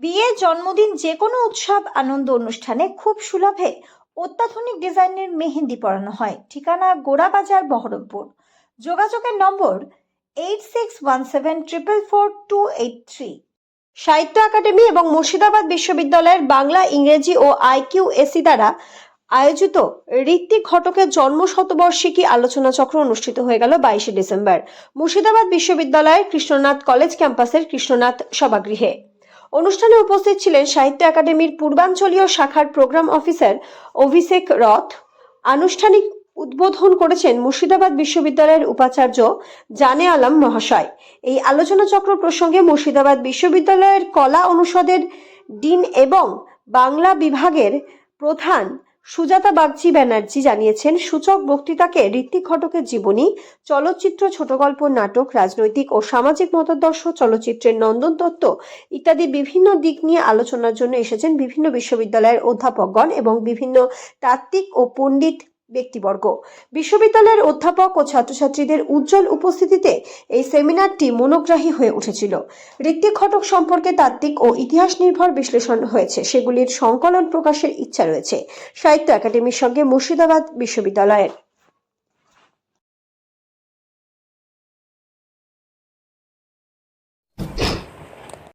বিয়ে, জন্মদিন, যে কোনো উৎসব আনন্দ অনুষ্ঠানে খুব সুলভে অত্যাধুনিক ডিজাইনের মেহেন্দি পরানো হয়। ঠিকানা গোড়াবাজার, বহরমপুর। যোগাযোগের নম্বর 8617444283। সাহিত্য একাডেমি এবং মুর্শিদাবাদ বিশ্ববিদ্যালয়ের বাংলা, ইংরেজি ও IQAC দ্বারা আয়োজিত ঋত্বিক ঘটকের জন্ম শতবার্ষিকী আলোচনা চক্র অনুষ্ঠিত হয়ে গেল 22শে ডিসেম্বর মুর্শিদাবাদ বিশ্ববিদ্যালয়ের কৃষ্ণনাথ কলেজ ক্যাম্পাসের কৃষ্ণনাথ সভাগৃহে। অনুষ্ঠানে উপস্থিত ছিলেন সাহিত্য একাডেমির পূর্বাঞ্চলীয় শাখার প্রোগ্রাম অফিসার অভিষেক রথ। আনুষ্ঠানিক উদ্বোধন করেছেন মুর্শিদাবাদ বিশ্ববিদ্যালয়ের উপাচার্য জানে আলম মহাশয়। এই আলোচনা চক্র প্রসঙ্গে মুর্শিদাবাদ বিশ্ববিদ্যালয়ের কলা অনুষদের ডিন এবং বাংলা বিভাগের প্রধান সুজাতা বাগচি ব্যানার্জি জানিয়েছেন, সূচক বক্তৃতাকে ঋত্বিক ঘটকের জীবনী, চলচ্চিত্র, ছোট গল্প, নাটক, রাজনৈতিক ও সামাজিক মতাদর্শ, চলচ্চিত্রের নন্দন তত্ত্ব ইত্যাদি বিভিন্ন দিক নিয়ে আলোচনার জন্য এসেছেন বিভিন্ন বিশ্ববিদ্যালয়ের অধ্যাপকগণ এবং বিভিন্ন তাত্ত্বিক ও পণ্ডিত ব্যক্তিবর্গ। বিশ্ববিদ্যালয়ের অধ্যাপক ও ছাত্রছাত্রীদের উজ্জ্বল উপস্থিতিতে এই সেমিনারটি মনোগ্রাহী হয়ে উঠেছিল। ঋত্বিক ঘটক সম্পর্কে তাত্ত্বিক ও ইতিহাস নির্ভর বিশ্লেষণ হয়েছে, সেগুলির সংকলন প্রকাশের ইচ্ছা রয়েছে সাহিত্য একাডেমির সঙ্গে মুর্শিদাবাদ বিশ্ববিদ্যালয়ের।